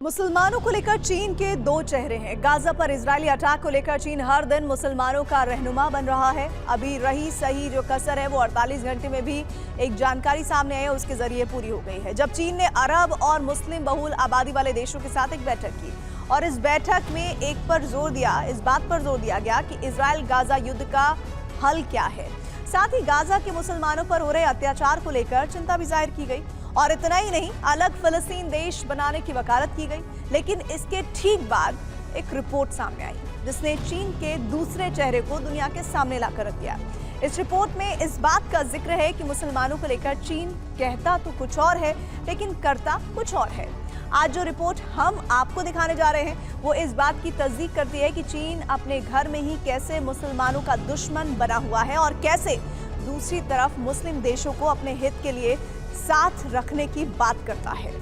मुसलमानों को लेकर चीन के दो चेहरे हैं। गाजा पर इजरायली अटैक को लेकर चीन हर दिन मुसलमानों का रहनुमा बन रहा है। अभी रही सही जो कसर है वो 48 घंटे में भी एक जानकारी सामने आई है, उसके जरिए पूरी हो गई है, जब चीन ने अरब और मुस्लिम बहुल आबादी वाले देशों के साथ एक बैठक की और इस बैठक में इस बात पर जोर दिया गया कि इजरायल गाजा युद्ध का हल क्या है। साथ ही गाजा के मुसलमानों पर हो रहे अत्याचार को लेकर चिंता भी जाहिर की गई और इतना ही नहीं, अलग फिलिस्तीन देश बनाने की वकालत की गई। लेकिन इसके ठीक बाद एक रिपोर्ट सामने आई जिसने चीन के दूसरे चेहरे को दुनिया के सामने लाकर रख दिया। इस रिपोर्ट में इस बात का जिक्र है कि मुसलमानों को लेकर चीन कहता तो कुछ और है लेकिन करता कुछ और है। आज जो रिपोर्ट हम आपको दिखाने जा रहे हैं वो इस बात की तस्दीक करती है कि चीन अपने घर में ही कैसे मुसलमानों का दुश्मन बना हुआ है और कैसे दूसरी तरफ मुस्लिम देशों को अपने हित के लिए साथ रखने की बात करता है।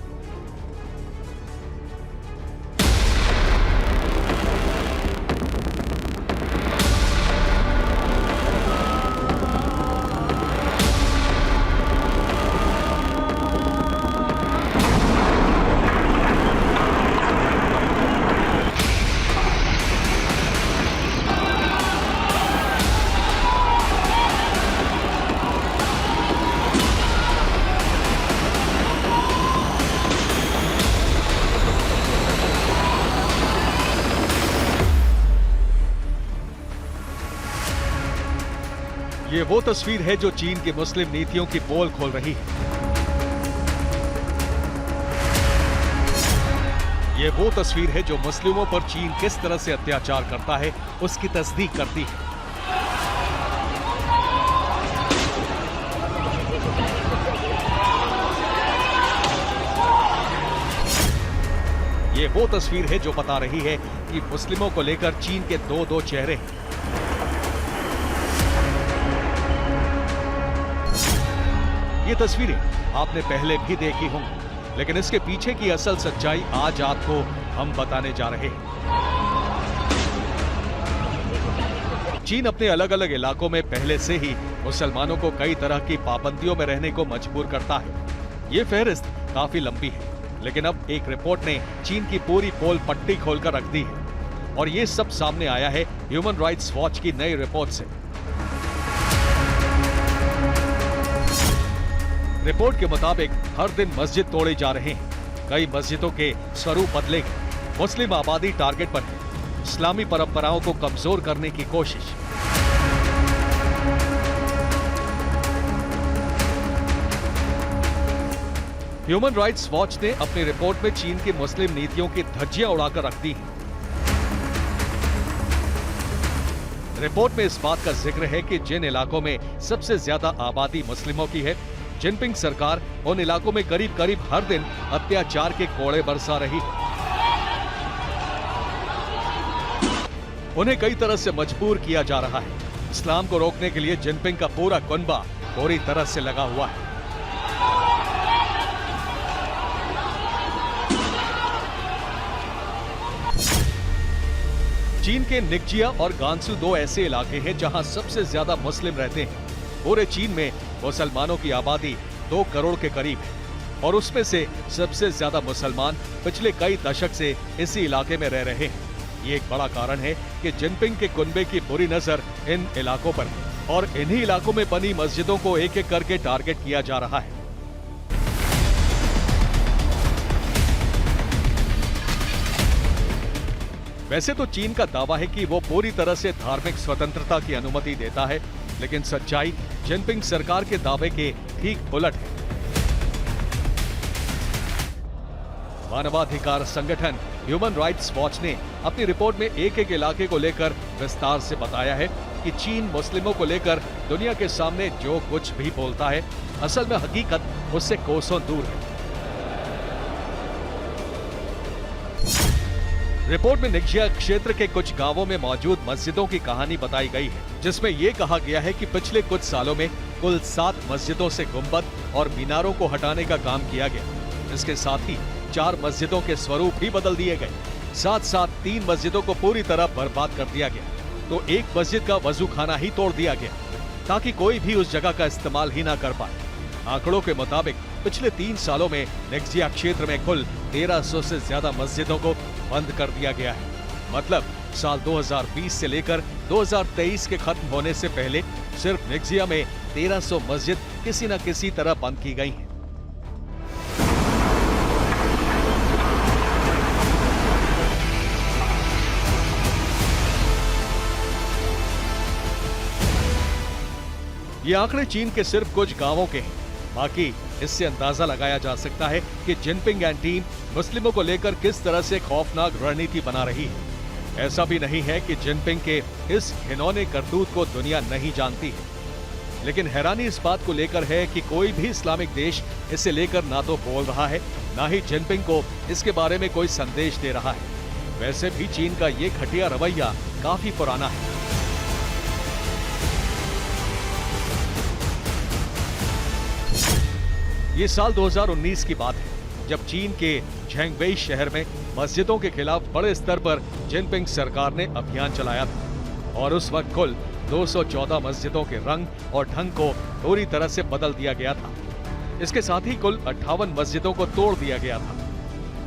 ये वो तस्वीर है जो चीन की मुस्लिम नीतियों की पोल खोल रही है। ये वो तस्वीर है जो मुस्लिमों पर चीन किस तरह से अत्याचार करता है उसकी तस्दीक करती है। ये वो तस्वीर है जो बता रही है कि मुस्लिमों को लेकर चीन के दो चेहरे हैं। ये तस्वीरें आपने पहले भी देखी होंगी, लेकिन इसके पीछे की असल सच्चाई आज आपको हम बताने जा रहे हैं। चीन अपने अलग अलग इलाकों में पहले से ही मुसलमानों को कई तरह की पाबंदियों में रहने को मजबूर करता है। ये फहरिस्त काफी लंबी है, लेकिन अब एक रिपोर्ट ने चीन की पूरी पोल पट्टी खोलकर रख दी है और ये सब सामने आया है ह्यूमन राइट्स वॉच की नई रिपोर्ट से। रिपोर्ट के मुताबिक हर दिन मस्जिद तोड़े जा रहे हैं, कई मस्जिदों के स्वरूप बदले गए, मुस्लिम आबादी टारगेट पर है, इस्लामी परंपराओं को कमजोर करने की कोशिश। ह्यूमन राइट्स वॉच ने अपनी रिपोर्ट में चीन की मुस्लिम नीतियों की धज्जियां उड़ाकर रख दी हैं। रिपोर्ट में इस बात का जिक्र है कि जिन इलाकों में सबसे ज्यादा आबादी मुस्लिमों की है, जिनपिंग सरकार उन इलाकों में करीब हर दिन अत्याचार के कोड़े बरसा रही है। उन्हें कई तरह से मजबूर किया जा रहा है। इस्लाम को रोकने के लिए जिनपिंग का पूरा कुनबा पूरी तरह से लगा हुआ है। चीन के निकजिया और गांसू दो ऐसे इलाके हैं जहां सबसे ज्यादा मुस्लिम रहते हैं। पूरे चीन में मुसलमानों की आबादी 2 करोड़ के करीब है और उसमें से सबसे ज्यादा मुसलमान पिछले कई दशक से इसी इलाके में रह रहे हैं। ये एक बड़ा कारण है कि जिनपिंग के कुनबे की बुरी नजर इन इलाकों पर है और इन्हीं इलाकों में बनी मस्जिदों को एक एक करके टारगेट किया जा रहा है। वैसे तो चीन का दावा है कि वो पूरी तरह से धार्मिक स्वतंत्रता की अनुमति देता है, लेकिन सच्चाई जिनपिंग सरकार के दावे के ठीक उलट है। मानवाधिकार संगठन ह्यूमन राइट्स वॉच ने अपनी रिपोर्ट में एक इलाके को लेकर विस्तार से बताया है कि चीन मुस्लिमों को लेकर दुनिया के सामने जो कुछ भी बोलता है, असल में हकीकत उससे कोसों दूर है। रिपोर्ट में निकजिया क्षेत्र के कुछ गांवों में मौजूद मस्जिदों की कहानी बताई गई है, जिसमें यह कहा गया है कि पिछले कुछ सालों में कुल 7 मस्जिदों से गुंबद और मीनारों को हटाने का काम किया गया। इसके साथ ही 4 मस्जिदों के स्वरूप भी बदल दिए गए। साथ 3 मस्जिदों को पूरी तरह बर्बाद कर दिया गया, तो एक मस्जिद का वजू खाना ही तोड़ दिया गया ताकि कोई भी उस जगह का इस्तेमाल ही ना कर पाए। आंकड़ों के मुताबिक पिछले 3 सालों में नेक्जिया क्षेत्र में कुल 1300 से ज्यादा मस्जिदों को बंद कर दिया गया है। मतलब साल 2020 से लेकर 2023 के खत्म होने से पहले सिर्फ नेक्जिया में 1300 मस्जिद किसी न किसी तरह बंद की गई हैं। ये आंकड़े चीन के सिर्फ कुछ गांवों के हैं। बाकी इससे अंदाजा लगाया जा सकता है कि जिनपिंग एंड टीम मुस्लिमों को लेकर किस तरह से खौफनाक रणनीति बना रही है। ऐसा भी नहीं है कि जिनपिंग के इस घिनौने करतूत को दुनिया नहीं जानती है, लेकिन हैरानी इस बात को लेकर है कि कोई भी इस्लामिक देश इसे लेकर ना तो बोल रहा है, ना ही जिनपिंग को इसके बारे में कोई संदेश दे रहा है। वैसे भी चीन का ये घटिया रवैया काफी पुराना है। ये साल 2019 की बात है, जब चीन के झेंगबेई शहर में मस्जिदों के खिलाफ बड़े स्तर पर जिनपिंग सरकार ने अभियान चलाया था और उस वक्त कुल 214 मस्जिदों के रंग और ढंग को पूरी तरह से बदल दिया गया था। इसके साथ ही कुल 58 मस्जिदों को तोड़ दिया गया था।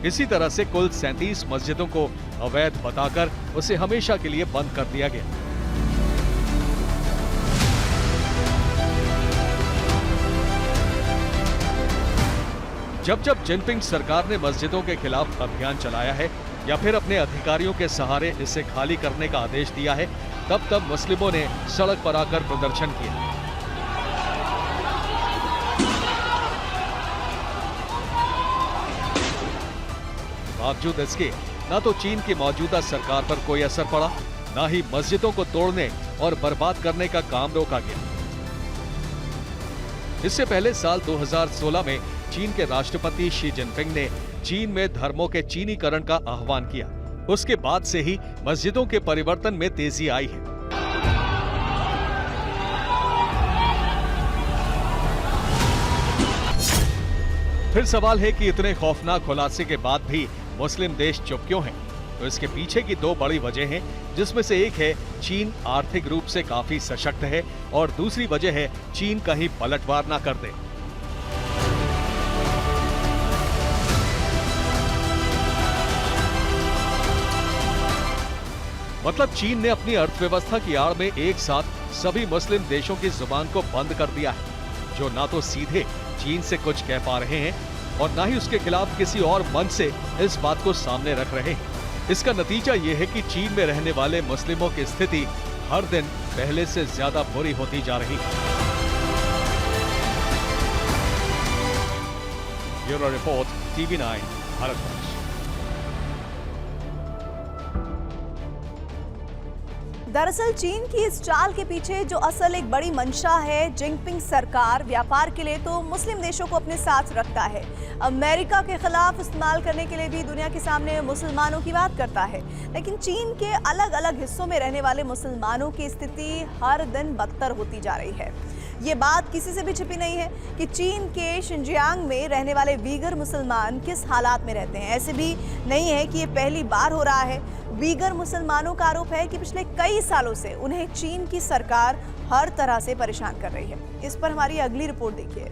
इसी तरह से कुल 37 मस्जिदों को अवैध बताकर उसे हमेशा के लिए बंद कर दिया गया। जब जब जिनपिंग सरकार ने मस्जिदों के खिलाफ अभियान चलाया है या फिर अपने अधिकारियों के सहारे इसे खाली करने का आदेश दिया है, तब तब मुस्लिमों ने सड़क पर आकर प्रदर्शन किया। बावजूद इसके न तो चीन की मौजूदा सरकार पर कोई असर पड़ा, न ही मस्जिदों को तोड़ने और बर्बाद करने का काम रोका गया। इससे पहले साल 2016 में चीन के राष्ट्रपति शी जिनपिंग ने चीन में धर्मों के चीनीकरण का आह्वान किया। उसके बाद से ही मस्जिदों के परिवर्तन में तेजी आई है। फिर सवाल है कि इतने खौफनाक खुलासे के बाद भी मुस्लिम देश चुप क्यों हैं? तो इसके पीछे की दो बड़ी वजह हैं, जिसमें से एक है चीन आर्थिक रूप से काफी सशक्त है और दूसरी वजह है चीन कहीं पलटवार ना कर दे। मतलब चीन ने अपनी अर्थव्यवस्था की आड़ में एक साथ सभी मुस्लिम देशों की जुबान को बंद कर दिया है, जो ना तो सीधे चीन से कुछ कह पा रहे हैं और ना ही उसके खिलाफ किसी और मंच से इस बात को सामने रख रहे हैं। इसका नतीजा ये है कि चीन में रहने वाले मुस्लिमों की स्थिति हर दिन पहले से ज्यादा बुरी होती जा रही है। Bureau report, TV9 Bharatvarsh. दरअसल चीन की इस चाल के पीछे जो असल एक बड़ी मंशा है, जिनपिंग सरकार व्यापार के लिए तो मुस्लिम देशों को अपने साथ रखता है, अमेरिका के खिलाफ इस्तेमाल करने के लिए भी दुनिया के सामने मुसलमानों की बात करता है। लेकिन चीन के अलग अलग हिस्सों में रहने वाले मुसलमानों की स्थिति हर दिन बदतर होती जा रही है। ये बात किसी से भी छिपी नहीं है कि चीन के शिनजियांग में रहने वाले वीगर मुसलमान किस हालात में रहते हैं। ऐसे भी नहीं है कि ये पहली बार हो रहा है। वीगर मुसलमानों का आरोप है कि पिछले कई सालों से उन्हें चीन की सरकार हर तरह से परेशान कर रही है। इस पर हमारी अगली रिपोर्ट देखिए।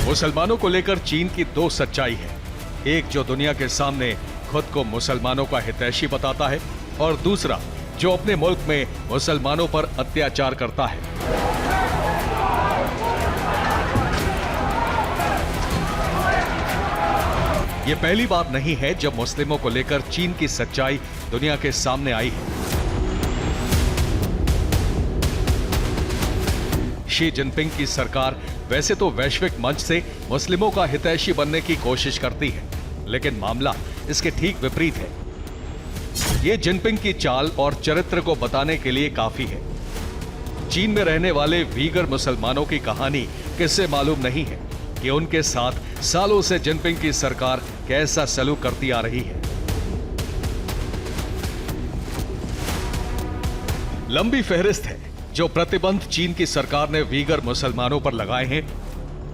मुसलमानों को लेकर चीन की दो सच्चाई है। एक जो दुनिया के सामने खुद को मुसलमानों का हितैषी बताता है और दूसरा जो अपने मुल्क में मुसलमानों पर अत्याचार करता है। ये पहली बार नहीं है जब मुस्लिमों को लेकर चीन की सच्चाई दुनिया के सामने आई है। शी जिनपिंग की सरकार वैसे तो वैश्विक मंच से मुस्लिमों का हितैषी बनने की कोशिश करती है, लेकिन मामला इसके ठीक विपरीत है। ये जिनपिंग की चाल और चरित्र को बताने के लिए काफी है। चीन में रहने वाले वीगर मुसलमानों की कहानी किससे मालूम नहीं है कि उनके साथ सालों से जिनपिंग की सरकार कैसा सलूक करती आ रही है। लंबी फहरिस्त है जो प्रतिबंध चीन की सरकार ने वीगर मुसलमानों पर लगाए हैं।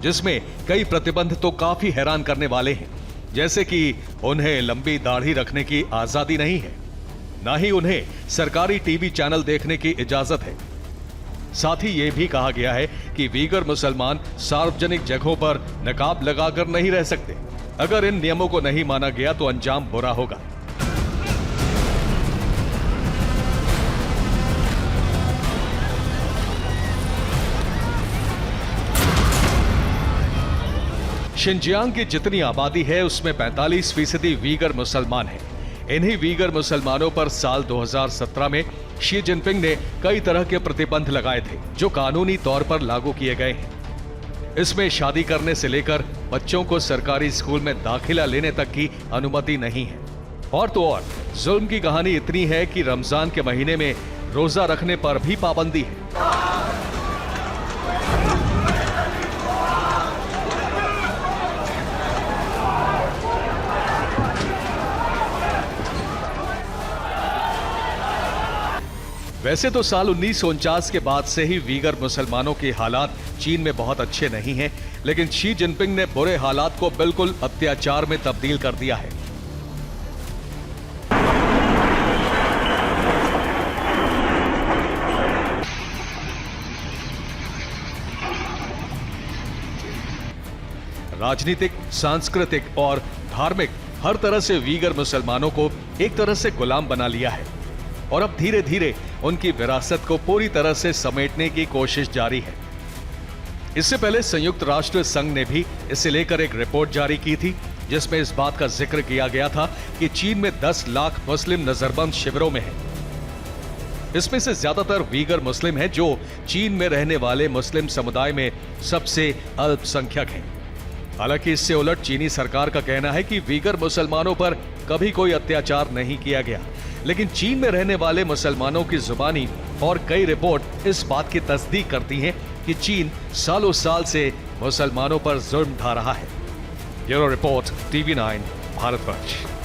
जिसमें कई प्रतिबंध तो काफी हैरान करने वाले हैं, जैसे कि उन्हें लंबी दाढ़ी रखने की आजादी नहीं है, ना ही उन्हें सरकारी टीवी चैनल देखने की इजाजत है। साथ ही यह भी कहा गया है कि वीगर मुसलमान सार्वजनिक जगहों पर नकाब लगाकर नहीं रह सकते। अगर इन नियमों को नहीं माना गया तो अंजाम बुरा होगा। शिनजियांग की जितनी आबादी है उसमें 45% वीगर मुसलमान हैं। इन्हीं वीगर मुसलमानों पर साल 2017 में शी जिनपिंग ने कई तरह के प्रतिबंध लगाए थे जो कानूनी तौर पर लागू किए गए हैं। इसमें शादी करने से लेकर बच्चों को सरकारी स्कूल में दाखिला लेने तक की अनुमति नहीं है। और तो और जुल्म की कहानी इतनी है कि रमजान के महीने में रोजा रखने पर भी पाबंदी है। वैसे तो साल 1949 के बाद से ही वीगर मुसलमानों के हालात चीन में बहुत अच्छे नहीं हैं, लेकिन शी जिनपिंग ने बुरे हालात को बिल्कुल अत्याचार में तब्दील कर दिया है। राजनीतिक, सांस्कृतिक और धार्मिक हर तरह से वीगर मुसलमानों को एक तरह से गुलाम बना लिया है और अब धीरे धीरे उनकी विरासत को पूरी तरह से समेटने की कोशिश जारी है। इससे पहले संयुक्त राष्ट्र संघ ने भी इसे लेकर एक रिपोर्ट जारी की थी, जिसमें इस बात का जिक्र किया गया था कि चीन में 10 लाख मुस्लिम नजरबंद शिविरों में हैं। इसमें से ज्यादातर वीगर मुस्लिम हैं, जो चीन में रहने वाले मुस्लिम समुदाय में सबसे अल्पसंख्यक हैं। हालांकि इससे उलट चीनी सरकार का कहना है कि वीगर मुसलमानों पर कभी कोई अत्याचार नहीं किया गया, लेकिन चीन में रहने वाले मुसलमानों की जुबानी और कई रिपोर्ट इस बात की तस्दीक करती हैं कि चीन सालों साल से मुसलमानों पर जुल्म ढा रहा है। Bureau report, TV9, Bharatvarsh.